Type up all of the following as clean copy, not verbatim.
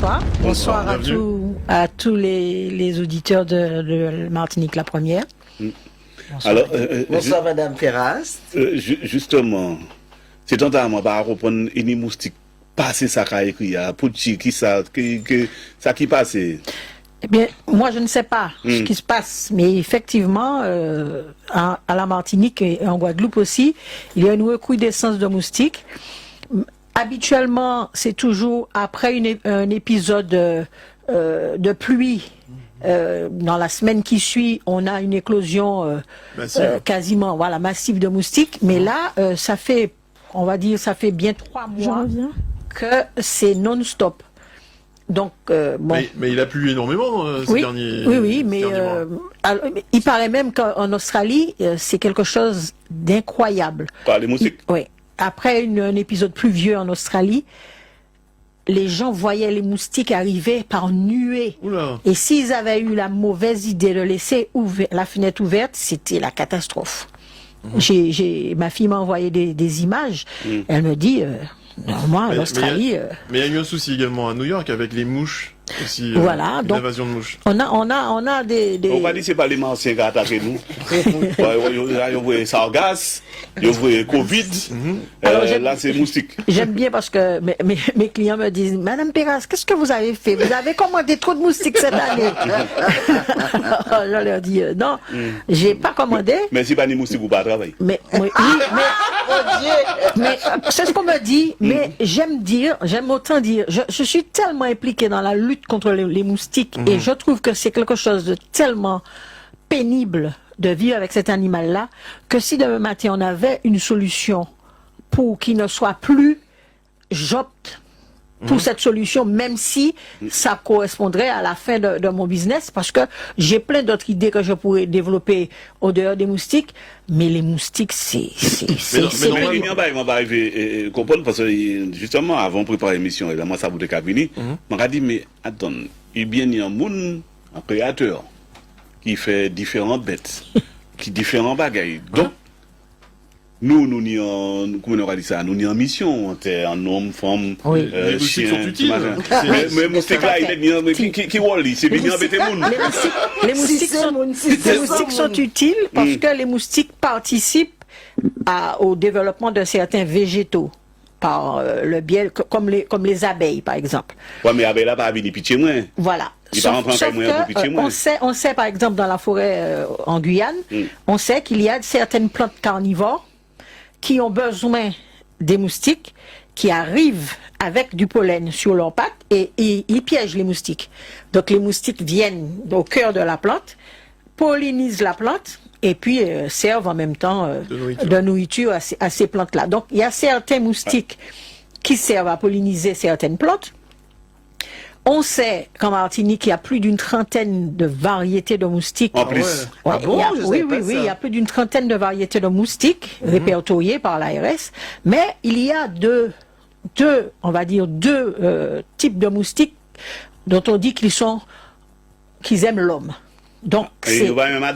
bonsoir. Bonsoir à tous les auditeurs de Martinique la première. Bonsoir. Alors, bonsoir Madame Ferras. Justement, c'est totalement par reprendre une moustique passer ça qu'a écrit à Pucci qui passe. Eh bien, moi je ne sais pas ce qui se passe, mais effectivement, à la Martinique et en Guadeloupe aussi, il y a une recrudescence de moustiques. Habituellement, c'est toujours après un épisode de pluie. Dans la semaine qui suit, on a une éclosion quasiment massive de moustiques. Mais là, ça fait bien 3 mois que c'est non-stop. Donc, bon. Mais il a plu énormément ces derniers mois. Oui, mais il paraît même qu'en Australie, c'est quelque chose d'incroyable. Par les moustiques? Oui. Après un épisode pluvieux en Australie, les gens voyaient les moustiques arriver par nuées. Oula. Et s'ils avaient eu la mauvaise idée de laisser la fenêtre ouverte, c'était la catastrophe. Ma fille m'a envoyé des images. Elle me dit, moi, l'Australie... Mais il y a eu un souci également à New York avec les mouches. Aussi, voilà, donc l'invasion de mouches. On a des... On va dire que c'est pas les Martiens qui ont attaqué nous. Ils ont vu Sargasses, ils ont vu Covid. Alors, là, c'est moustique. J'aime bien parce que mes clients me disent, Madame Perras, qu'est-ce que vous avez fait? Vous avez commandé trop de moustiques cette année. Je leur dis, non, j'ai pas commandé. Mais si pas les moustiques, vous pas travailler. Mais c'est ce qu'on me dit, mais j'aime autant dire, je suis tellement impliquée dans la lutte contre les moustiques et je trouve que c'est quelque chose de tellement pénible de vivre avec cet animal-là que si demain matin on avait une solution pour qu'il ne soit plus, j'opte pour cette solution, même si ça correspondrait à la fin de mon business, parce que j'ai plein d'autres idées que je pourrais développer au dehors des moustiques, mais les moustiques, c'est... Mais il n'y a pas arrivé à comprendre, parce que justement, avant de préparer l'émission, et là, moi, ça voulait qu'à venir, on m'a dit, mais attends, il y a un monde, un créateur, qui fait différentes bêtes, qui différents bagailles. Donc, nous sommes en mission, en homme, femme, les moustiques chien, sont utiles. Mais moustiques là, qui wally, c'est venu embêter le monde. Les moustiques sont utiles parce que les moustiques participent au développement de certains végétaux par le biais, comme les abeilles par exemple. Oui, mais abeille là pas venir pitié moins. Voilà. Sauf que on sait par exemple dans la forêt en Guyane, on sait qu'il y a certaines plantes carnivores qui ont besoin des moustiques, qui arrivent avec du pollen sur leurs pattes et ils piègent les moustiques. Donc les moustiques viennent au cœur de la plante, pollinisent la plante et puis servent en même temps de nourriture à ces plantes-là. Donc il y a certains moustiques qui servent à polliniser certaines plantes. On sait qu'en Martinique, il y a plus d'une trentaine de variétés de moustiques. En plus. Oui, il y a plus d'une trentaine de variétés de moustiques répertoriées par l'ARS. Mais il y a deux types de moustiques dont on dit qu'ils aiment l'homme. Donc, c'est l'homme avec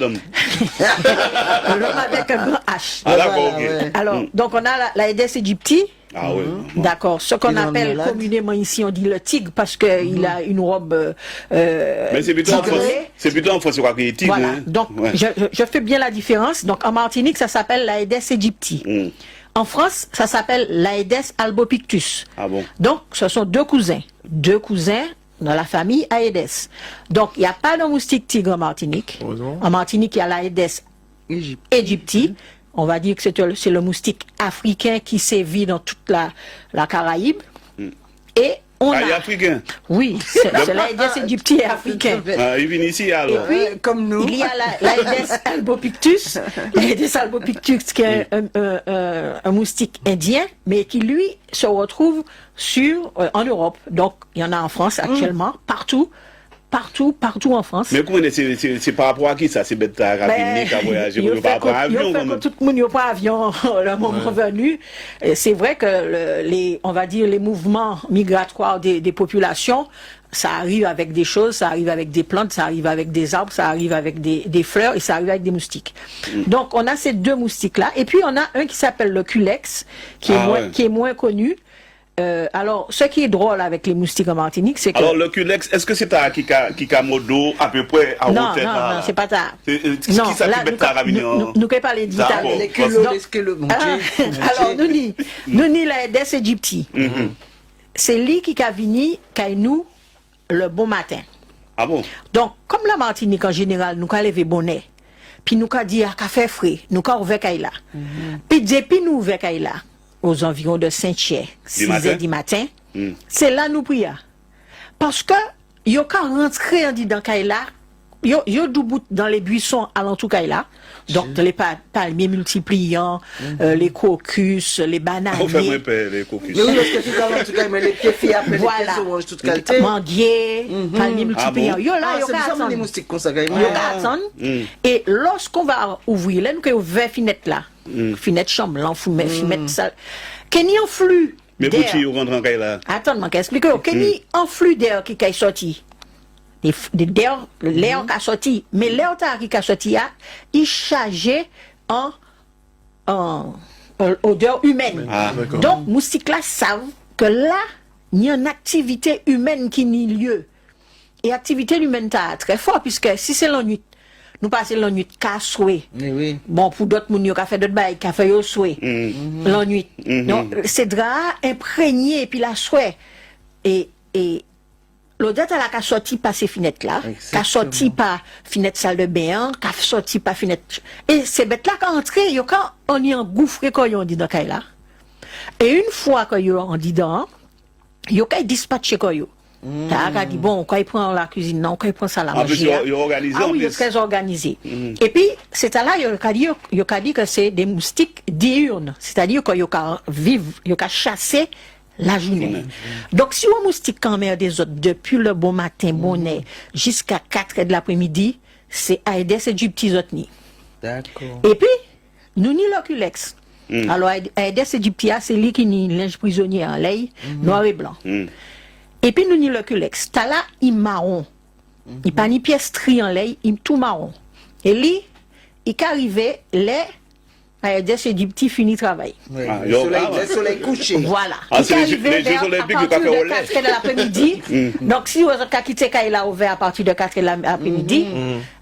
un grand H. Ah, d'accord, ok. Alors, donc on a l'Aedes aegypti. Ah oui. D'accord. Ce qu'on appelle communément ici, on dit le tigre parce qu'il a une robe. Mais c'est plutôt en France, quoi, qu'il est tigre. Voilà. Donc, je fais bien la différence. Donc, en Martinique, ça s'appelle l'Aedes aegypti. En France, ça s'appelle l'Aedes albopictus. Ah bon? Donc, ce sont deux cousins dans la famille Aedes. Donc, il n'y a pas de moustique tigre en Martinique. En Martinique, il y a l'Aedes aegypti. On va dire que c'est le moustique africain qui sévit dans toute la Caraïbe. Et africain? Oui, c'est l'Aedes aegypti et africain. Il vient ici alors. Et puis, comme nous. Il y a l'Aedes albopictus. L'Aedes albopictus qui est un moustique indien, mais qui lui se retrouve en Europe. Donc, il y en a en France actuellement, partout en France. Mais comment c'est par rapport à qui ça? C'est bête à rapide qu'à voyager par rapport à avion. Tout le monde n'a pas avion le moment venu. C'est vrai que on va dire les mouvements migratoires des populations, ça arrive avec des choses, ça arrive avec des plantes, ça arrive avec des arbres, ça arrive avec des fleurs et ça arrive avec des moustiques. Donc on a ces deux moustiques-là. Et puis on a un qui s'appelle le culex, qui est moins connu. alors, ce qui est drôle avec les moustiques en Martinique, c'est que... Alors, le culex, est-ce que c'est ta qui a modo à peu près à non, hauteur non, c'est pas ça. Non, qui ça qui met ta ramignon? Nous ne parler de vitamines. Les culots, mon Dieu. Alors, nous ni la des Égyptiens. C'est lui qui a venu, qui nous, le bon matin. Ah bon? Donc, comme la Martinique en général, nous avons levé bonnet. Puis nous avons dit, ah, café frais, nous avons ouvert Kaila. Puis depuis nous ouvert Kaila, aux environs de 5h, 6h du matin, c'est là nous prions. Parce que, yo quand rentrer en dit dans Kaila, yo doubout dans les buissons alentour Kaila, donc les palmiers multipliants, les crocus, les bananiers. On fait moins peur, les crocus. Mais oui, parce que tout à l'heure, en tout cas, mais les kéfis après voilà. les oranges, toute qualité. Manguiers, palmiers multipliants. Yo là, yo c'est bizarre, les moustiques comme ça, quand même. Yo attendre. Et lorsqu'on va ouvrir, là, nous avons ouvert fenêtre là. Fenêtre chambre, là, fenêtre salle. Qu'il y a un flux. Mais Bouti, on rentre en caille là. Attends, je vais expliquer. Qu'il y a un flux d'air qui est sorti. L'air qui a sorti. Mais l'air qui a sorti, il est chargé en odeur humaine. Ah, donc, moustiques là savent que là, il y a une activité humaine qui n'y lieu. Et l'activité humaine est très forte, puisque si c'est la nuit, nous passons la nuit qu'à souhait. Oui. Bon, pour d'autres, nous avons fait d'autres bails, qui fait au souhait. La nuit. Donc, c'est drap imprégné, et puis la souhait. Et l'odeur à la qu'a sorti par ces fenêtres là, qu'a sorti par fenêtre salle de bain, qu'a sorti par fenêtre. Et ces bêtes là quand entré, yo quand on y engouffré quand on dit dans caille là. Et une fois que yo on dit dans, yo quand dispatché quand yo. T'as dit bon, quand il prend la cuisine, non, quand il prend ça la manger. En plus, yo organisé. Ah oui, il est très organisé. Et puis c'est là yo dit que c'est des moustiques diurnes, c'est-à-dire que yo quand vivre, yo quand chasser la journée. Donc, si on moustique quand même des autres, depuis le bon matin, bonnet, jusqu'à 4h de l'après-midi, c'est Aedes aegypti autres. D'accord. Et puis, nous ni l'oculex. Alors, Aedes aegypti, c'est lui qui ni linge prisonnier en lait, noir et blanc. Et puis, nous ni l'oculex. T'as là, il marron. Il pas ni pièce tri en lait, il tout marron. Et lui, il qu'arrivait, les Aedes aegypti fini travail. Oui. Le soleil couché. Voilà. Ah, Il c'est arrivé les Jeux olympiques de café au lait. 4h de l'après-midi. Donc, si vous avez quitté Kaila ouvert à partir de 4h de l'après-midi,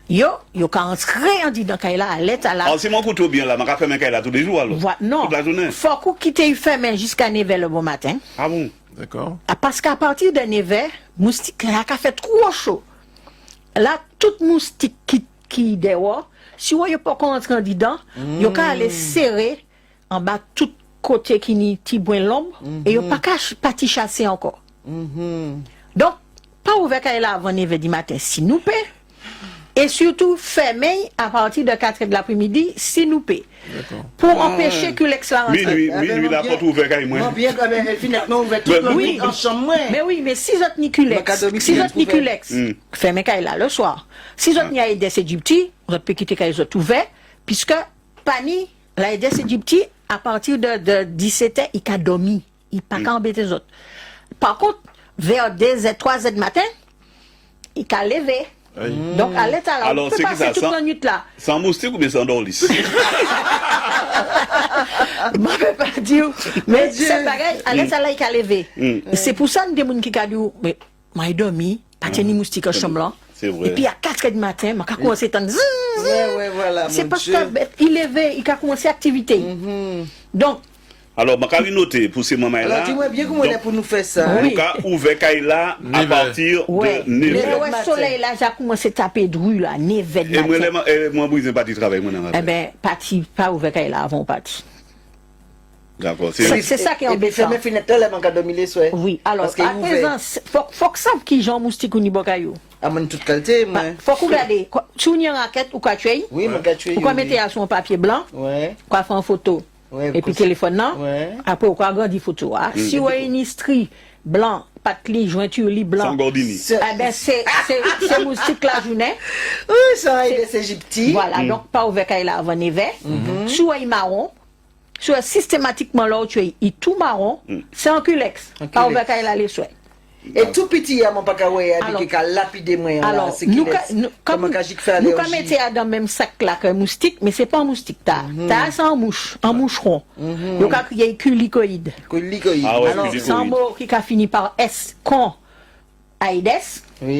yo quand entrer en dit dans Kaila à l'aide à la. Alors, si mon couteau bien là, je fais mes Kaila tous les jours alors. Non. Toute la journée. Faut qu'on quitte fermé jusqu'à 9h le bon matin. Ah bon? D'accord. Parce qu'à partir de 9h, moustique là a fait trop chaud. Là, toute moustique qui dehors, si vous n'avez pas rentré dedans, vous pouvez aller serrer en bas tout côté qui n'y ti boin l'ombre et vous ne pas t'y chasser encore. Donc, pas ouvert là avant 9h du matin si nous paie. Et surtout, fermé à partir de 4h de l'après-midi si nous paie. Pour empêcher que l'excellence rentre. Minuit, la porte ouverte, moi. Non, bien que elle finalement ouvert toute la nuit en chambre. Mais si vous êtes Niculex, fermez là le soir. Si vous êtes Aedes aegypti, vous pouvez quitter les autres ouverts, puisque Pani, l'Aedes aegypti, à partir de 17h, il a dormi. Il n'a pas qu'à embêter les autres. Par contre, vers 2h, 3h du matin, il a levé. Donc, à l'état là, on peut passer toute la nuit là. Sans moustique ou bien sans dorlis? Je ne peux pas dire, mais c'est pareil, à l'état là, il a levé. C'est pour ça que des gens qui ont dit, mais moi, j'ai dormi, pas de moustique en chambre là. C'est vrai. Et puis à 4h du matin, je commencé à entendre. Ouais, voilà. C'est parce qu'il levé, il a commencé l'activité. Donc, alors, je vais noter pour ces moments-là. Alors, dis-moi bien comment on est pour nous faire ça. Nous avons ouvert Kaila à partir de 9h. Le soleil là, j'ai commencé à taper de rue là, 9h du matin. Et moi, je ne pas de travail. Eh bien, pas ouvert Kaila avant parti. D'accord. C'est ça qui est embêtant. Fermer fenêtre là, on a dormi les soirs. Oui, alors, à présent, faut que ça qui Jean moustique ou ni bokayou. À mon toute qualité, moi. Faut qu'on regarde, si on y a une raquette ou quoi tu es. Oui, mon gars, tu es. Pourquoi mettre sur un papier blanc? Ouais. Quoi faire en photo? Et puis téléphone, non? Après, on a grandi photo. Si on a une istrie blanc, pas de lit, jointure, lit blanc. Sans gordini. Eh bien, c'est moustique la journée. Oui, ça Aedes aegypti. Voilà, donc pas ouvert qu'il a avant hiver. Soit il marron, soit systématiquement là où tu es, il tout marron, c'est un culex. Pas ouvert qu'il a les souhaits. Et tout petit, mon pas avec qui a lapidé moi. Alors, comme nous mettons dans le même sac là qu'un moustique, mais c'est pas un moustique, c'est un moucheron. Il y a crié culicoïde. Alors, c'est un mot qui a fini par S, con, Aïdes.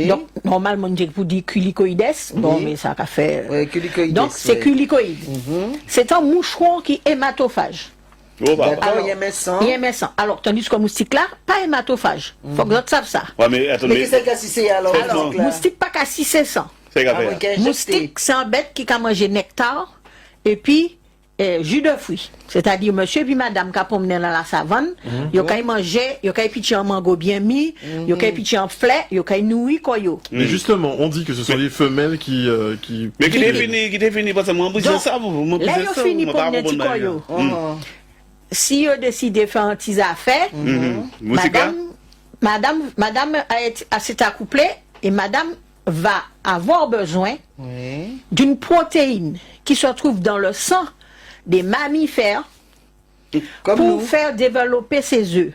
Donc, normalement, on dit que vous dites culicoïdes. Bon, mais ça a fait. Donc, c'est culicoïde. C'est un moucheron qui est hématophage. Alors, il y a 100. Alors, tandis que moustique là, pas hématophage. Faut que vous sachiez ça. Ouais, mais attendez. Mais qu'est-ce que c'est alors? Alors, moustique pas qu'à 600. Moustique, c'est un bête qui a mangé nectar et puis jus de fruits. C'est-à-dire, monsieur puis madame qui a promené dans la savane, ils ont mangé, ils ont pitché un mango bien mis, ils ont pitché un fleur, ils ont nourri quoi. Mais justement, on dit que ce sont les femelles qui. Mais qui définit, parce que moi, je ça, vous là, ils ont fini pour mettre quoi. Si vous décidez de faire un petit affaire, madame s'est accouplée et madame va avoir besoin d'une protéine qui se trouve dans le sang des mammifères pour faire développer ses œufs.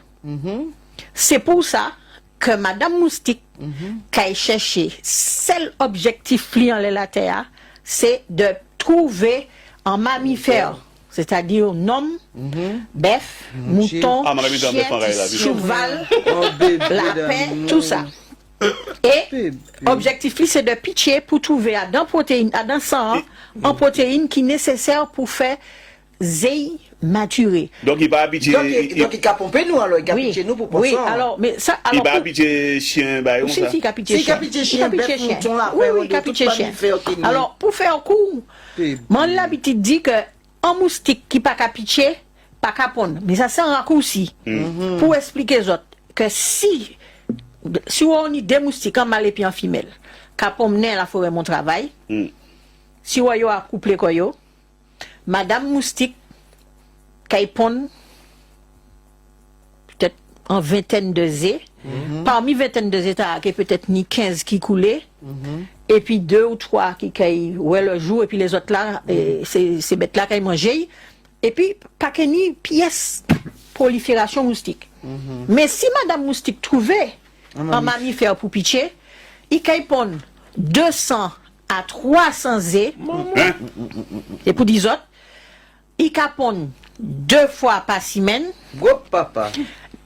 C'est pour ça que madame moustique, qui a cherché, seul objectif client de la terre, c'est de trouver un mammifère. C'est-à-dire homme, bœuf, mouton, chien, cheval, lapin, tout ça. Et objectif, c'est de pitcher pour trouver dans protéine, dans sang, en protéine qui est nécessaire pour faire zéi maturer. Donc il va pitcher. Donc il a pompé nous alors, il a pitché nous pour oui, alors, mais ça. Il va pitcher chien, bah, où ça? Si, il a pitché chien. Oui, il a pitché chien. Alors, pour faire court, mon l'habitude dit que un moustique qui pas qu'à pitcher, pas qu'à pondre. Mais ça c'est un raccourci pour expliquer aux autres que si on a des moustiques en mâle et puis en femelle, qu'à promener la forêt mon travail, si on a couplé quoi yo, madame moustique qui pond peut-être en vingtaine de zé, parmi vingtaine de zé, il y a peut-être ni 15 qui coulaient. Et puis 2 ou 3 qui caillent le jour, et puis les autres là, ces bêtes-là qui mangent. Et puis, pas qu'il y ait pièce prolifération moustique. Mais si madame moustique trouvait un mammifère pour pitcher, il caille pondre 200 à 300 zé, et pour 10 autres, il caille pondre 2 fois par semaine,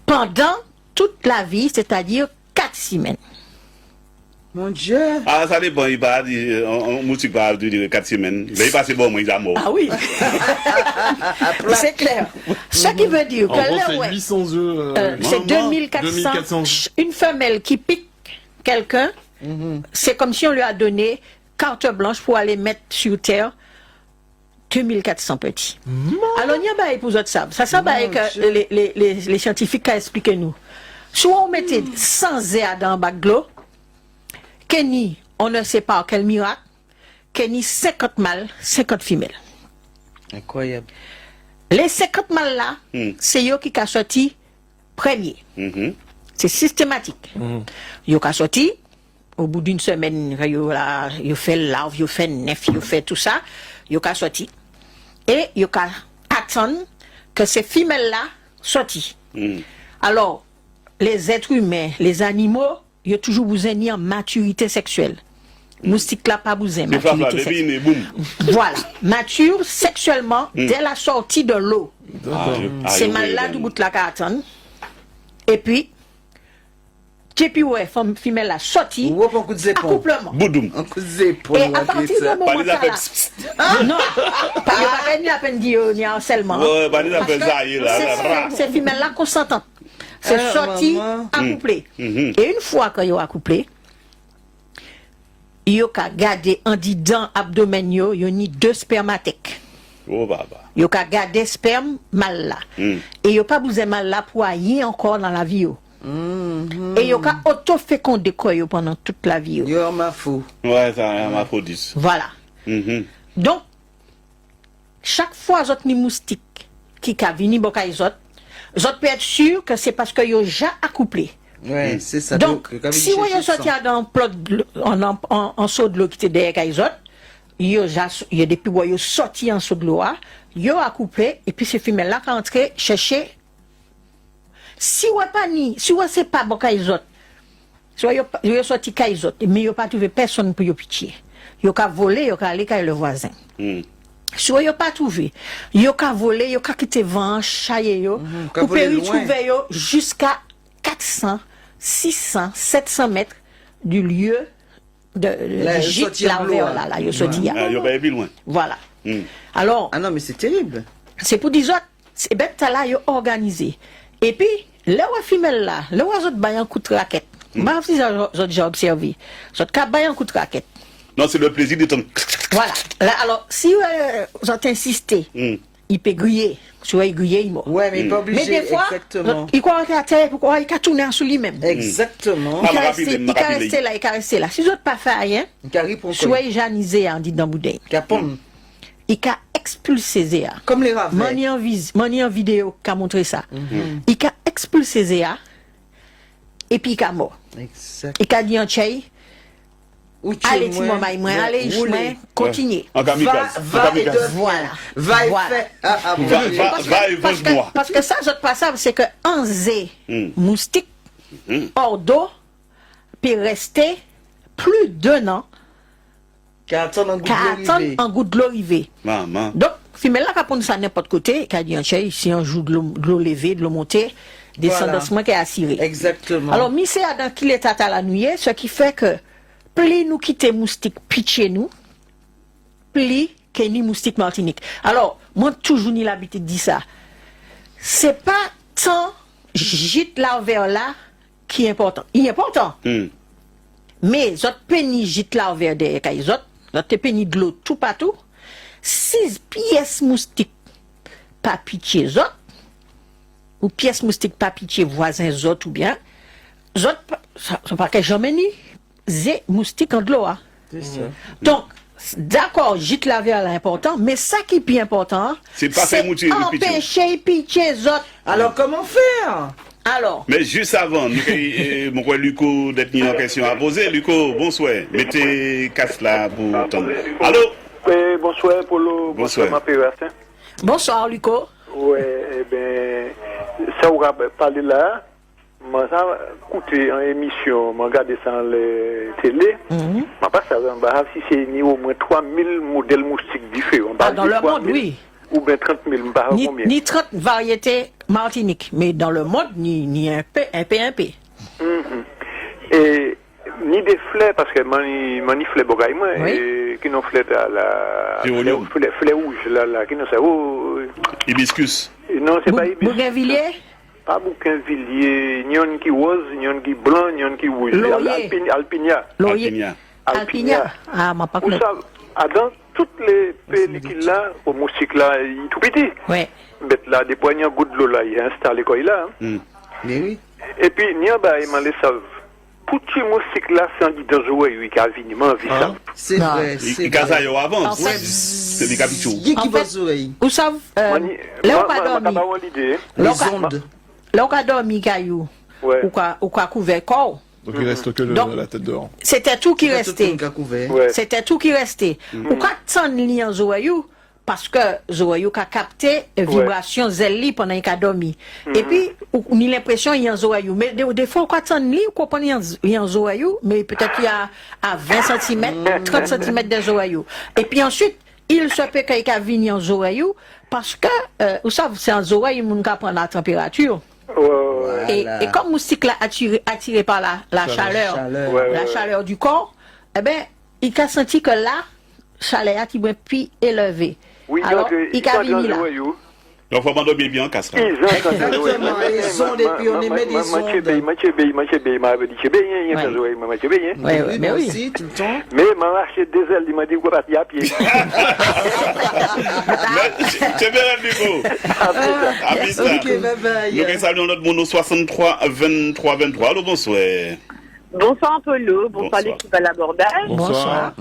pendant toute la vie, c'est-à-dire 4 semaines. Mon Dieu. Ah, ça dépend, il va dire, un moustique va durer 4 semaines. Mais il passe bon, mais il est mort. Ah oui. C'est clair. Ce qui veut dire que là, c'est 800 œufs. C'est 2400. Une femelle qui pique quelqu'un, c'est comme si on lui a donné carte blanche pour aller mettre sur terre 2400 petits. Alors, il y a pas pour autres ça. Ça, que les scientifiques ont expliqué nous. Soit on mettait 100 zéa dans un bac de l'eau, Kenny, on ne sait pas quel miracle, Kenny 50 mâles, 50 femelles. Incroyable. Les 50 mâles là, c'est eux qui ont sorti premier. C'est systématique. Ils ont sorti, au bout d'une semaine, ils ont fait larve, ils ont fait nef, ils ont fait tout ça, ils ont sorti. Et ils ont attendu que ces femelles-là sortent. Alors, les êtres humains, les animaux, il y a toujours besoin de maturité sexuelle. Moustique là pas besoin de maturité sexuelle. Voilà, mature sexuellement dès la sortie de l'eau. C'est malade du bout de la carton. Et puis ouais, femme femelle la sortie. Accouplement. Et à partir de moment là, non, pas à peine dit ni harcèlement. C'est femelle là consentante. C'est sorti, accouplé. Et une fois que vous accouplé, vous avez gardé en dedans abdomen, vous avez 2 spermatèques. Vous avez gardé sperme mal là. Et vous n'avez pas besoin mal là pour aller encore dans la vie. Et vous avez auto-fécondé pendant toute la vie. Yo ma fou. Ouais, ça m'a fou 10. Voilà. Donc, chaque fois que vous moustique qui a venu à vous peut être sûr que c'est parce que vous avez déjà accouplé. Ouais, c'est ça. Donc, si vous avez sorti en saut de l'eau qui était derrière les autres, il y a depuis que vous avez sorti en saut de l'eau, vous avez accouplé, et puis ces femelles-là qui sont entrées chercher. Si vous n'avez pas bon les autres, Soit yo sorti kay autres, mais yo pas trouvé personne pour yo pitié. Yo ka volé, yo ka aller kay le voisin. Soit yo pas trouvé, yo ka volé, yo ka quitter vent, chayer yo, ou peut retrouver yo jusqu'à 400, 600, 700 mètres du lieu de gîte là, là, yo sorti là. Yo pas loin. Voilà. Alors, ah non, mais c'est terrible. C'est pour dire autres, c'est bête là yo organisé. Et puis, là où femelle là, là où autres bayan coup de raquette. Bah si j'ai observé. Autres ka bayan coup de raquette. Non, c'est le plaisir de ton. Voilà. Là, alors, si vous avez insisté, il peut griller. Si vous griller, il mort. Ouais, mais il n'est pas obligé. Mais des fois, il croit qu'il a terre, il a tourné sur lui-même. Exactement. Il a resté là, il a resté là. Si vous n'avez pas fait rien, soit il janisé, on dit dans Boudin. Il a expulsé Zéa. Comme les ravins. Mani en vidéo qui a montré ça. Il a expulsé Zéa, et puis il a mort. Exact. Il a dit en tchèque, allez, Timon, allez, chemin, continuez. Va et voilà. Va et fait. Parce que ça, autre passable, c'est que un zé moustique, hors d'eau, peut rester plus d'un an. Qu'à attendre un goût de l'eau arrivée. Donc, si mais là, quand ça n'importe côté, quand dit si un jour de l'eau levée, de l'eau montée, descendement qui est assuré. Exactement. Alors, mi c'est dans qui l'état à la nuit, ce qui fait que plus nous quitter moustique pitcher nous, plus que ni moustique Martinique. Alors, moi toujours ni l'habitude de dire ça. C'est pas tant gîte là vers là qui est important. Il est important. Mais autres pénis gîte là vers derrière les autres pénis de l'eau tout partout. 6 pièces moustiques pas pitcher autres ou pièces moustiques pas pitcher voisins autres ou bien autres ça pas que jamais ni zé moustique en de l'eau. C'est ça. Donc d'accord, gîte la vers important, mais ça qui est plus important, c'est pas faire empêcher pitcher autres. Alors comment faire? Alors. Mais juste avant, mon frère Luco d'être mis en question à poser. Luco, bonsoir. Mettez casse là pour entendre. Allô? Oui, bonsoir Polo. Bonsoir. Bonsoir Luco. Oui, eh bien, ça on va parler là. Moi, ça, écoutez, en émission, je regarde ça dans la télé. Je pas savoir si c'est au moins 3000 modèles moustiques différents. Dans le monde, oui. Ou bien 30 000, je ne sais pas combien. Ni 30 variétés Martinique, mais dans le monde, ni un P. Et ni des fleurs, parce que mani fleurs bogaï moi, et qui n'ont fleurs à la fleurs rouges là, qui n'ont ça. Hibiscus. Non, c'est pas hibiscus. Bougainvilliers. Pas Bougainvilliers, nyon qui rose, nyon qui blanc, nyon qui rouge. Alpinia. Alpinia. Ah, m'a pas connu. Dans toutes les pellicules là, au moustique là, il est tout petit. Ouais. Mais là, des poignées de l'eau là, il est installé quoi il a. Mais oui. Et puis, il y a les savent. Pour les moustiques là, c'est un dit dans jouet, oui, qui a viniment vu ça. C'est vrai. Il casse ailleurs avant. C'est des capitaux. Qui va oreilles. Vous savez, là où on a dormi. Les ondes. Là où on a dormi, Caillou. Ou quoi couvert corps. Donc il reste que la tête dehors. C'était tout qui restait. C'était tout qui restait. Ou quand on lit en Zoayou, parce que Zoayou a capté vibration zéli pendant qu'il a dormi. Et puis, on a l'impression qu'il y a un Zoayou. Mais des fois, quand on lit, on comprend qu'il y a un Zoayou, mais peut-être qu'il y a à 20 cm, 30 cm de Zoayou. Et puis ensuite, il se peut qu'il y ait un Zoayou, parce que, vous savez, c'est un Zoayou qui prend la température. Et comme moustique là attiré par la chaleur, la chaleur du corps, eh ben il a senti que là chaleur a été plus élevée. Oui, alors il a venu là. Donc faut m'endormir bien en casse. Exactement, les ondes et puis on émet des ondes. Mais oui. Aussi, tout le temps. Mais il m'a acheté des ailes, il m'a dit qu'on va partir à pied. C'est bien Luco. Ok, bye bye. Nous saluons notre mono 63 23 23. Allô, bonsoir. Bonsoir Apollo, bonsoir l'équipe à l'abordage. Bonsoir.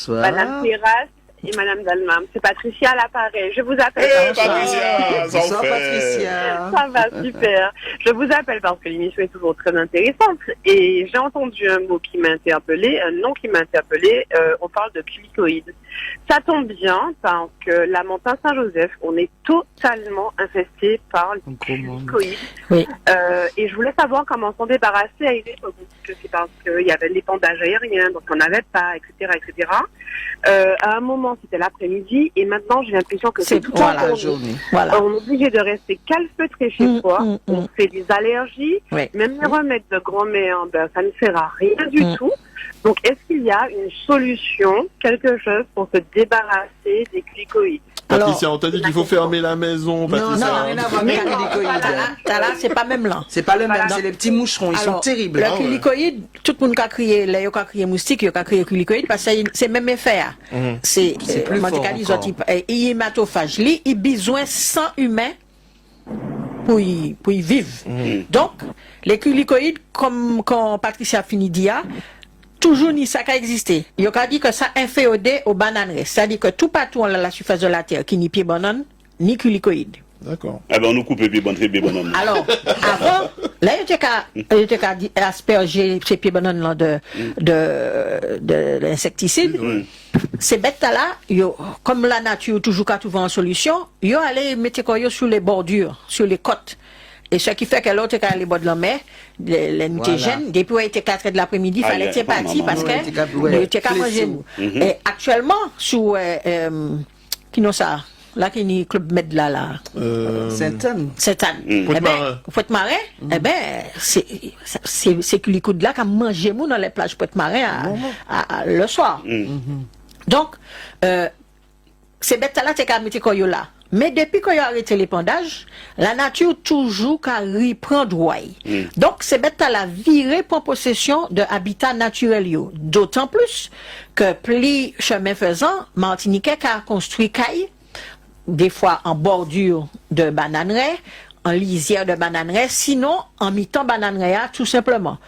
Madame Terrasse et Madame Dalmam. C'est Patricia à l'appareil. Je vous appelle. Patricia, ça Bonsoir, fait. Patricia. Ça va, super. Je vous appelle parce que l'émission est toujours très intéressante et j'ai entendu un mot qui m'a interpellé, un nom qui m'a interpellé. On parle de clicoïdes. Ça tombe bien parce que la montagne Saint-Joseph, on est totalement infesté par les clicoïdes. Oui. Et je voulais savoir comment s'en débarrasser à une époque. C'est parce qu'il y avait l'épandage aérien, donc on n'avait pas, etc., etc. À un moment, c'était l'après-midi, et maintenant, j'ai l'impression que c'est tout la journée. Voilà. On est obligé de rester calfeutré chez soi. On fait des allergies. Oui. Même les remèdes de grand-mère, ben, ça ne sert à rien du tout. Donc, est-ce qu'il y a une solution, quelque chose pour se débarrasser des clicoïdes? Patricia, on t'a dit qu'il faut fermer la maison, Patricia. Non, rien à voir avec les clicoïdes. Là, c'est pas même là. C'est pas le même, c'est les petits moucherons, ils sont Alors, terribles. Le clicoïde, tout le monde a crié, là, il a crié moustique, il a crié clicoïde, parce que c'est le même effet. C'est plus fort il hématophage. Il a besoin sans humain pour y vivre. Donc, les clicoïdes, comme quand Patricia finit de dire, toujours ni ça qui a existé. Il a dit que ça inféodé aux bananeries. C'est-à-dire que tout partout à la surface de la terre qui n'y pied banane, ni clicoïde. D'accord. Eh ben, on nous coupe les pieds bananes. Alors, avant, là, il était qu'à asperger ces pieds bananes là de l'insecticide. Ces bêtes-là, comme la nature toujours qu'à trouver une solution, ils allaient mettre sur les bordures, sur les côtes. Et ce qui fait que l'autre, quand elle est bord de la mer, l'antigène, depuis qu'il était 4 heures de l'après-midi, il fallait être parti parce que il était qu'à manger nous. Et actuellement, sous, qui non ça, là, qui est Club Med là. Sainte-Anne. Sainte-Anne. Eh ben, Pointe-Marin, eh ben, c'est que les coups de là, qui mangé nous dans les plages Pointe-Marin le soir. Donc, ces bêtes-là, c'est qu'à mettre quoi là. Mais depuis qu'on a arrêté l'épandage, la nature toujours qu'à reprendre droit. Donc, ces bêtes-là viré pour possession de habitat naturel. D'autant plus que plus chemin faisant, Martiniquais a construit caille, des fois en bordure de bananerais, en lisière de bananerais, sinon en mi-temps bananerais, tout simplement.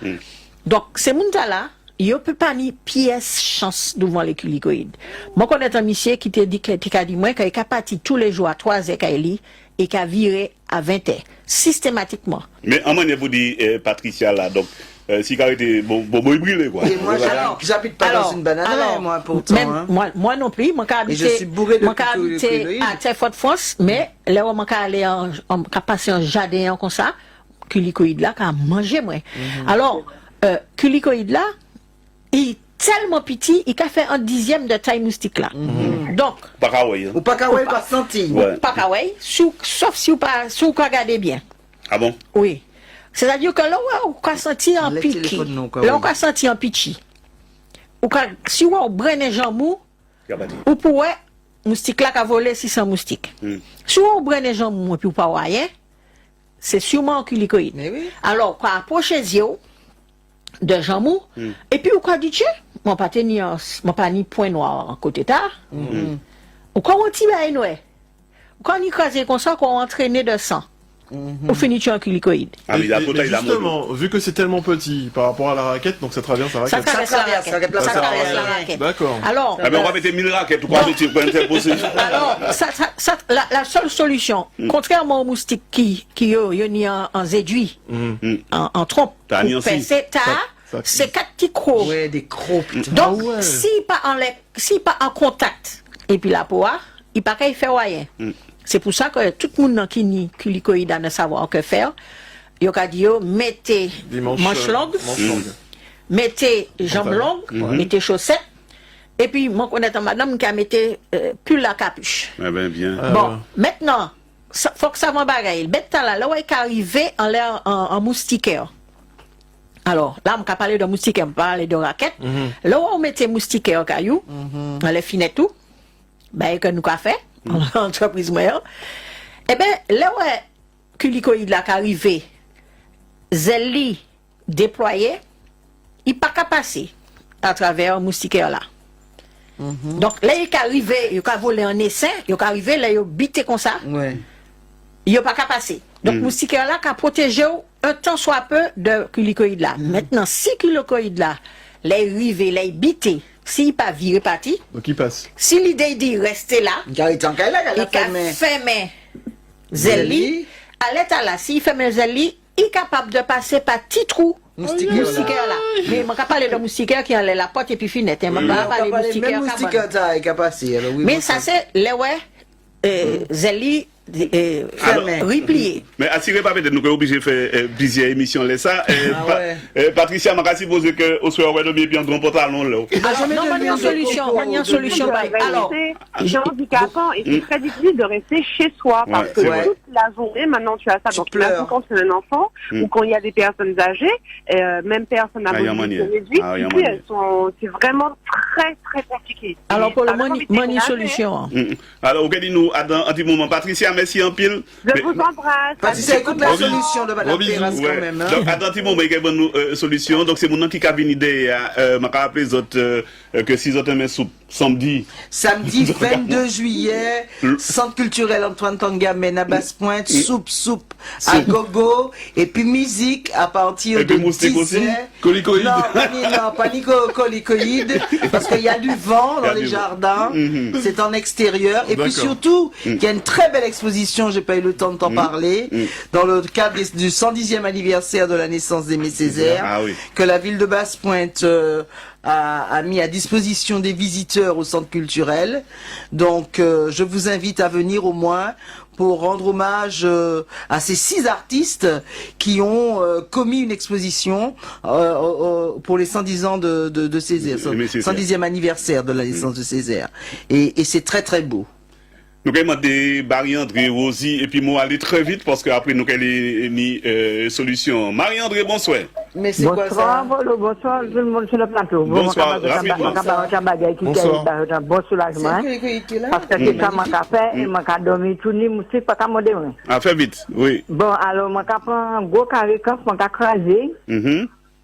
Donc, ces gens-là, il ne peut pas ni pièce chance devant les clicoïdes. Moi, je connais un monsieur qui t'a dit qu'il est parti tous les jours à 3 heures et qui a viré à 20 heures, systématiquement. Mais en manière, vous dites, Patricia, là, donc, si il était bon, il brûlait, quoi. Et moi, j'habite pas dans une bananerie, moi, pourtant. Même, moi non plus, moi, je suis bourré de clicoïdes. à Terre-Fort-France, mais là où je aller passer en jardin comme ça, clicoïde là, qui a mangé, moi. Alors, clicoïde là, il est tellement petit, il a fait 1/10 de taille moustique là. Donc, pas kawaii. Ou pas kawaii, pas senti. Pas kawaii, sauf si vous regardez bien. Ah bon? Oui. C'est-à-dire que là, on a senti un piqui. Là, on a senti un piqui. Si on brenne les gens mous, ou pourrait, moustique là qui a volé 600 moustiques. Si on brenne les gens mous et puis pas rien, c'est sûrement un clicoïde. Alors, quand approche les yeux, de jambon, et puis, on dit, tiens, mon pas ni point noir en côté tard, ou quand on tire à noir, quand on y crase comme ça, qu'on entraîne de sang, on finit sur un clicoïde. Ah, mais justement, vu que c'est tellement petit par rapport à la raquette, donc ça traverse la raquette. Ça traverse la raquette. D'accord. Alors, mais on va mettre 1000 raquettes, quoi, mais tu peux interposer. Alors, la seule solution, contrairement aux moustiques qui y a en zéduit, en trompe, c'est 4 petits crocs. Ouais, des crocs. Donc, si pas en contact, et puis la peau, il pas qu'à y faire rien. C'est pour ça que tout le monde qui n'y clicoïde ne savoir que faire. Il a dit, mettez manches longues, mettez jambes longues, mettez chaussettes. Et puis, moi, je connais une madame qui a mis pull la capuche. Eh ben, bien. Bon, maintenant, il faut que ça va bagaille. Le bête là où il est arrivé en moustiquaire. Alors, là, on va parler de moustiquaire, on va parler de raquettes. Là où on mettait moustiquaire caillou, on les finit tout, ben, que nous avons fait, l'entreprise meilleure. Eh bien, là où clicoïde là qui arrivé, zéli déployé, il n'est pas qu'à passer à travers le moustiquaire là. Donc, là, il est arrivé, il a volé un essaim, il est arrivé, là, il a bité comme ça. Il n'a pas qu'à passer. Donc, moustiquaire là qui a protégé un temps soit peu de clicoïde là. Maintenant, si clicoïde là, les rivé, les bité, s'il pas viré parti, Donc il passe. si l'idée dit rester là, Car il est en là, il a fermé Zeli, à l'état là, s'il ferme Zeli, il est capable de passer par petit trou. Moustiquaire là. Mais on va parler de moustiquaire qui enlève la porte et puis fenêtre. On va parler de moustiquaire qui a passé. Mais ça c'est les ouais Zeli replié. Mais assurez pas peut-être nous sommes obligés de faire plusieurs émissions là ça. Patricia m'a supposé que au soir on va bien prendre pantalon là. Alors non, il y a une solution. Alors, j'ai handicapant et c'est très difficile de rester chez soi parce que toute la journée maintenant tu as ça. Donc même quand tu es un enfant ou quand il y a des personnes âgées, même personnes à mobilité réduite, c'est vraiment très très compliqué. Alors pour le moment, il y a une solution. Alors regardez-nous à un petit moment Patricia. Merci en pile. Je vous embrasse. Patricia, écoute la solution de Madame Terrasse quand même. Donc, attends, moment, il y a une solution. Donc, c'est mon nom qui a une idée. Je vais rappeler que si vous avez samedi. Samedi 22 juillet, Centre culturel Antoine Tangamen à Basse-Pointe, soupe à gogo, et puis musique à partir de 10h. Colicoïde. Non, pas colicoïde, parce qu'il y a du vent dans les jardins, c'est en extérieur, et puis surtout, il y a une très belle exposition, j'ai pas eu le temps de t'en parler, dans le cadre du 110e anniversaire de la naissance d'Aimé Césaire, que la ville de Basse-Pointe a mis à disposition des visiteurs au centre culturel. Donc, je vous invite à venir au moins pour rendre hommage à ces 6 artistes qui ont commis une exposition pour les 110 ans de Césaire, 110e anniversaire de la naissance de Césaire. Et c'est très très beau. Nous avons des Marie-André, Rosie, et puis moi aller très vite parce qu'après nous avons une solution. Marie-André, bonsoir. Mais c'est quoi ça? Bonsoir, tout le monde sur le plateau. Bonsoir, rapidement. Bonsoir. Bon soulagement. Parce que c'est ça mon café et mon dormi tout ni musique pas comme demain. Ah, fais vite, oui. Bon, alors mon café un gros carré quand mon café crasé.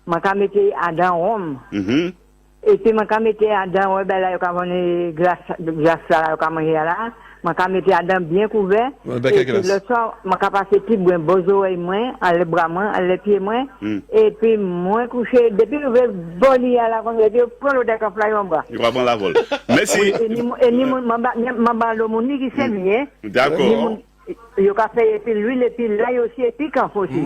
Mon café mettait à dans homme. Et puis mon café mettait à dans ouais ben là il y a glace là comme il y a là. Je suis Adam bien couvert. Et puis le soir, je suis passé petit bout bozo et moi, à les bras moi, à les pieds moi. Et puis moi couché depuis le boni à la con, je prends le deck fly en bras. Il va prendre la vol. Merci. Et ni ma balomoni qui s'est mis. D'accord. Il y a fait et puis l'huile et puis là aussi et puis quand faut aussi.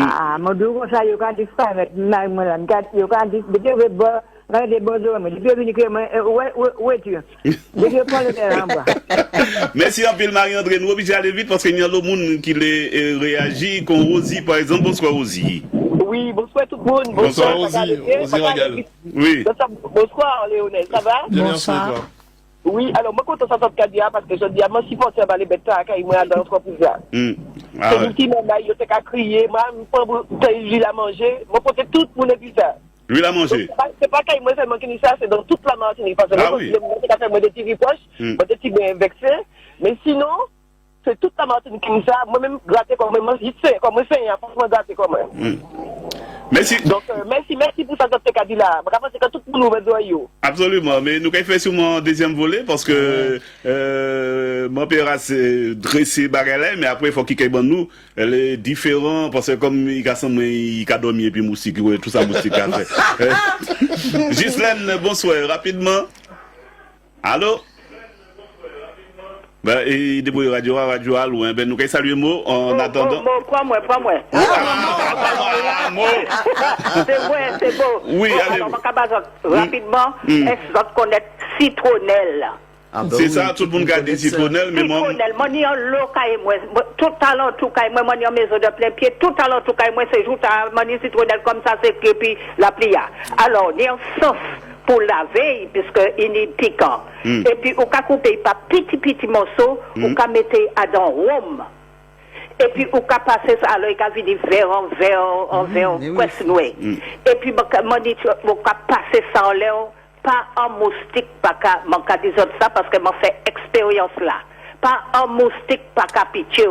Ah, mon dos ça il y a disparaître. Moi là, il y a disparaître. Des bonjours, mais depuis où es-tu? Merci un peu Marie-André. Nous obligés d'aller vite parce qu'il y a d'autres monde qui réagit. Comme Rosie, par exemple. Bonsoir Rosie. Oui, bonsoir tout le monde. Bonsoir Rosie. Rosie Ragal. Oui. Bonsoir Léonel, ça va? Bien, merci à toi. Oui, alors moi quand on s'entend Kadia parce que je dis à moi si pensez à les bêtes à quand il m'a dans l'entreprise là. C'est lui qui m'a il était qu'à crier, moi il a mangé, moi porter tout pour le ça. Lui l'a mangé. C'est pas quand moi seulement qui dit ça, c'est dans toute la Martinique parce que moi j'ai fait moi des petits poches, moi des petits vexés, mais sinon c'est toute la Martinique qui dit ça, moi même gratter comme moi je sais comme moi fait franchement gratter comme moi. Merci. Donc, merci pour ça que tu as dit là. Je pense que tout le monde va dire. Absolument. Mais nous avons fait sur mon deuxième volet parce que mon père a dressé bagarre mais après il faut qu'il y ait nous. Elle est différente parce que comme il a dormi et puis moustique, tout ça moustique a fait. Ghislaine, bonsoir. Rapidement. Allô? Ben, et débrouille radio à loin. Ben, nous allons saluer mot en attendant. Pas moi. C'est beau. Oui, allez. Rapidement, est-ce que vous connaissez citronnelle? C'est ça, tout le monde garde des citronnelles, mais moi. Citronnelle, moi, ni en local, moi, tout talent, tout caille, moi, ni en maison de plein pied, tout talent, tout caille, moi, c'est juste à moi, ni citronnelle comme ça, c'est que puis la plia. Alors, ni en sauce pour laver, puisqu'il est piquant. Et puis, on peut couper par petit morceau, on peut mettre à dans rhum. Et puis, on peut passer ça, alors, il peut venir en verre, presque noué. Et puis, on peut passer ça en l'air, pas en moustique, pas qu'à, je dis ça parce que je fais expérience là. Pas en moustique, pas qu'à pitcher.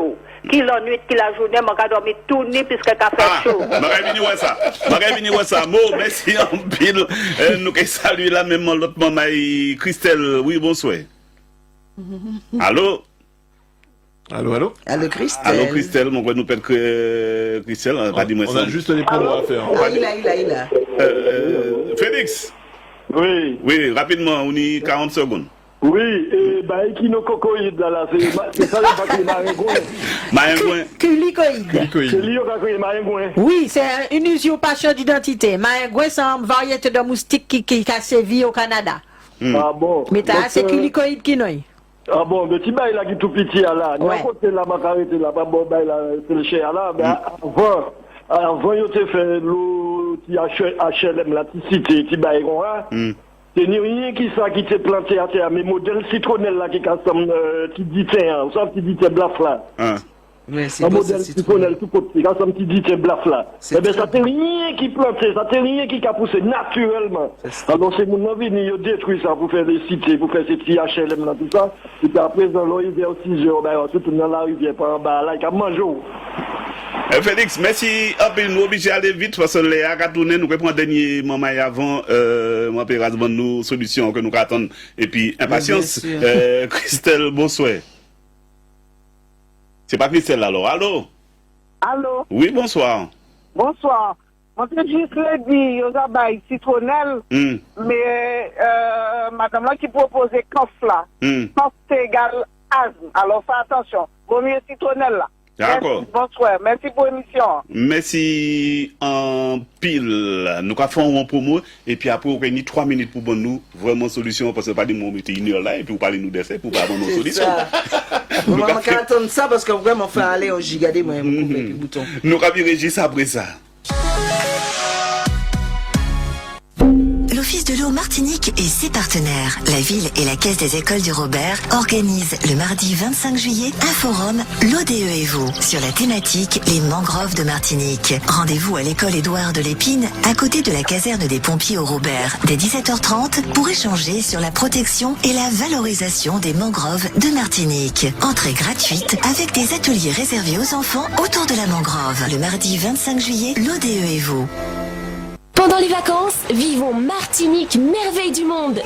Qui la nuit, qui la journée, je dormir tout nuit puisque ça fait chaud. Je vais venir ça. Mo, merci en pile. Nous saluons là même l'autre maman, Christelle. Oui, bonsoir. Allô? Allô, Christelle, mon gars, nous pète Christelle, on a juste les promos à faire. Il a. Félix. Oui. Oui, rapidement, on y 40 secondes. Oui, et échinococoïde là, c'est ça le paquet maringouin. Maringouin. Culicoïde. C'est lui qui est maringouin. Oui, c'est une usurpation d'identité. Maringouin, c'est une variété de moustique qui a sévi au Canada. Ah bon. Mais c'est culicoïde qui n'est. Ah bon, mais tu vas là qui tout petit là. Ouais. D'un côté là, ma carité là, pas bon, là, c'est le cher là, mais avant, il a fait l'eau, HLM, la petite cité, qui va c'est rien qui ça qui t'est planté à terre, mais modèle citronnelle là qui dit tiens, sauf qui dit tiens blaf là. Oui, c'est un bon, modèle citronnelle tout petit, quand ça qui dit tiens blaf là. Eh bien, ça t'est rien qui planté, ça t'est rien qui a poussé naturellement. Alors c'est mon envie, il a détruit ça pour faire des cités, pour faire ces petits HLM là, tout ça. Et puis après, dans l'eau, il vient aussi, tout dans la rivière, par en bas, là, il a mangé. Félix, merci. Nous obligés d'aller vite parce que les a tourné, nous répondons dernier moment avant, moi, pour nous solutions que nous attendons. Et puis, impatience. Christelle, bonsoir. C'est pas Christelle alors. Allô? Allô? Oui, bonsoir. Bonsoir. On peut juste le dire, aux abeilles citronnelles, mais madame là qui proposait coff là. Coff c'est égal asthme. Alors fais attention. Vaut mieux citronnelle là. D'accord. Bonsoir. Merci pour l'émission. Merci en pile. Nous avons fait un promo et puis après, on a 3 minutes pour nous. Vraiment solution parce que pas de mon métier une heure là et puis vous parlez nous d'essai pour pas avoir nos solutions. Nous avons attendre ça parce qu'on vraiment fait aller au gigadé, moi, couper le bouton. Nous avons réagi ça après ça. L'Office de l'eau Martinique et ses partenaires, la ville et la Caisse des écoles du Robert, organisent le mardi 25 juillet un forum l'ODE et vous sur la thématique Les mangroves de Martinique. Rendez-vous à l'école Édouard de l'Épine, à côté de la caserne des pompiers au Robert, dès 17h30 pour échanger sur la protection et la valorisation des mangroves de Martinique. Entrée gratuite avec des ateliers réservés aux enfants autour de la mangrove. Le mardi 25 juillet, l'ODE et vous. Pendant les vacances, vivons Martinique, merveille du monde.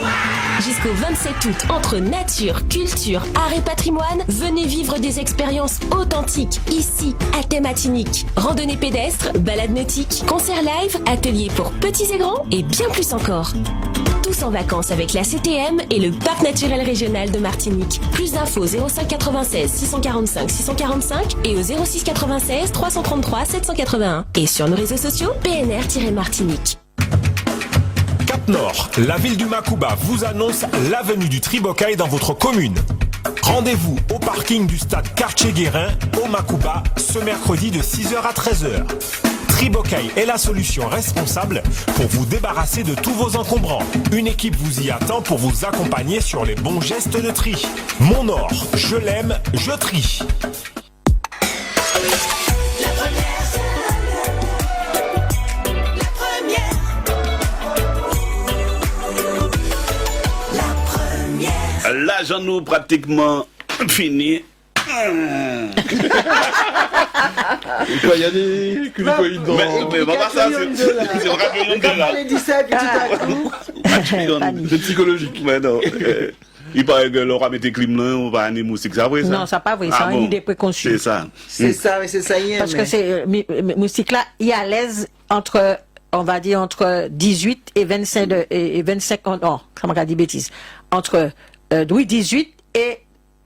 Jusqu'au 27 août, entre nature, culture, art et patrimoine, venez vivre des expériences authentiques ici, à thème Martinique. Randonnée pédestre, balade nautique, concert live, ateliers pour petits et grands et bien plus encore. Tous en vacances avec la CTM et le Parc naturel régional de Martinique. Plus d'infos 05 96 645 645 et au 06 96 333 781. Et sur nos réseaux sociaux, PNR-Martinique. Cap Nord, la ville du Makouba vous annonce la venue du Tribocaï dans votre commune. Rendez-vous au parking du stade Cartier-Guérin au Makouba ce mercredi de 6h à 13h. Tribocaï est la solution responsable pour vous débarrasser de tous vos encombrants. Une équipe vous y attend pour vous accompagner sur les bons gestes de tri. Mon Nord, je l'aime, je trie. Là, j'en ai pratiquement fini. Il y a des culicoïdes dans... Mais pas ça, c'est vraiment de là. C'est psychologique. Mais non. Il paraît que Laura mettait clim là, on va aller moustique, ça vrai ça? Non, ça pas vrai, c'est une idée préconçue. C'est ça. C'est ça, mais c'est ça y est. Parce que c'est moustique là, il est à l'aise entre, on va dire entre 18 et 25 non, ça m'a dit bêtise. Entre 18 et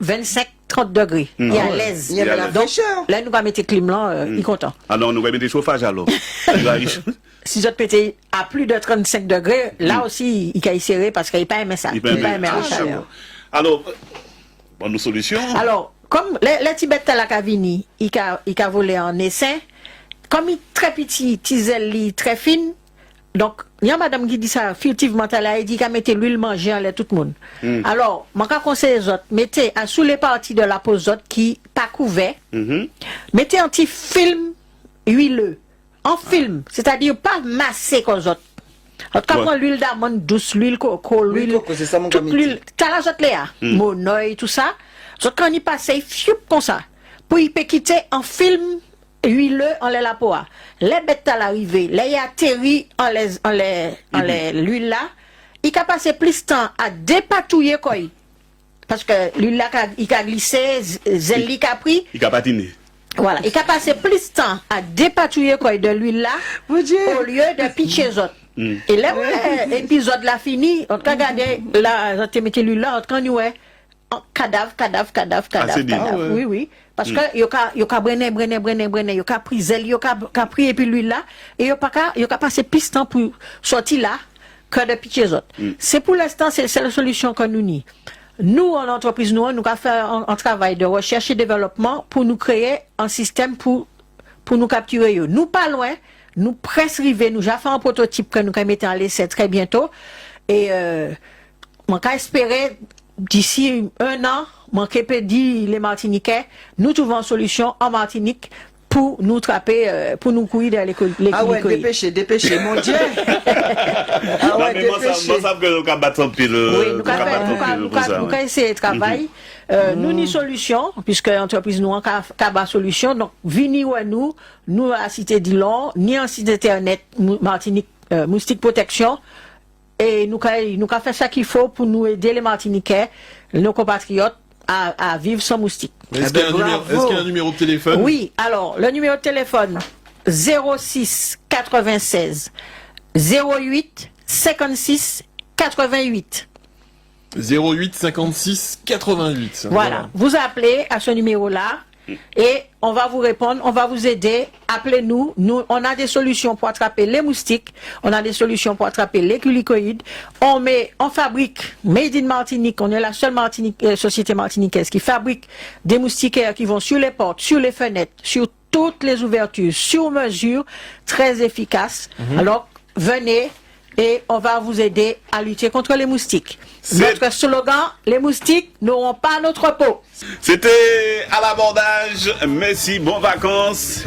25-30 degrés. Il est à l'aise. Il y a de la fraîcheur. Là, nous va mettre clim là, il est content. Alors, nous va mettre chauffage alors. Si vous pété à plus de 35 degrés, là aussi, il va serrer parce qu'il n'a pas aimé ça. Il n'a pas aimé la chaleur. Alors, bonne solution. Alors, comme les Tibet à la Cavini, il a volé en essaim, comme il est très petit, tiselle très fine, donc, il y a madame qui dit ça, furtivement, elle a dit qu'elle mettait l'huile manger en l'air tout le monde. Alors, moi, quand conseille les autres, mettez à sous les parties de la peau qui pas couvert, mettez un petit film huileux, en film, c'est-à-dire pas massé comme les autres. En tout cas, prends l'huile d'amande douce, l'huile coco, l'huile, toute l'huile, t'as la autres là, monoeil, tout ça. Quand on y passe, il fiup comme ça. Pour y peut quitter en film huileux en la peau. Les bêtes à l'arrivée, les atterri en l'huile là, il a passé plus de temps à dépatouiller quoi. Parce que l'huile là, il a glissé, zéli a pris. Il a patiné. Voilà, il a passé plus de temps à dépatouiller quoi de l'huile là, au lieu de pitcher les autres. Et là, l'épisode là fini, on a regardé, là, on a mis lui là, on a dit, cadavre. Oui, oui. Parce que, il y a brené, il y a pris zèle, il y a pris et puis lui là, et il y a passé piston pour sortir là, que de pitié autres. C'est pour l'instant, c'est la solution que nous avons. Nous, en entreprise, nous avons fait un travail de recherche et développement pour nous créer un système pour nous capturer. Nous, pas loin, nous presque arrivés, nous avons fait un prototype que nous allons mettre en l'essai très bientôt. Et, on peut espérer, d'ici 1 an, on dit les Martiniquais, nous trouvons une solution en Martinique pour nous trapper, pour nous courir dans les Ah ouais, dépêchez, mon Dieu. Ah ouais, dépêchez. Moi, ça veut que nous avons battu un peu le. Oui, nous avons essayé de travailler. Nous avons une solution, puisque l'entreprise nous a une solution. Donc, venez à nous à Cité Dillon, ni en site internet Martinique Moustique Protection. Et nous avons fait ça qu'il faut pour nous aider les Martiniquais, nos compatriotes, à vivre sans moustique. Est-ce qu'il y a un numéro de téléphone? Oui, alors, le numéro de téléphone, 06 96 08 56 88. 08 56 88. Voilà, vous appelez à ce numéro-là et on va vous répondre, on va vous aider. Appelez-nous. Nous, on a des solutions pour attraper les moustiques, on a des solutions pour attraper les culicoïdes. On fabrique Made in Martinique. On est la seule société martiniquaise qui fabrique des moustiquaires qui vont sur les portes, sur les fenêtres, sur toutes les ouvertures, sur mesure, très efficace. Alors, venez et on va vous aider à lutter contre les moustiques. Notre slogan, les moustiques n'auront pas notre peau. C'était à l'abordage. Merci, bonnes vacances.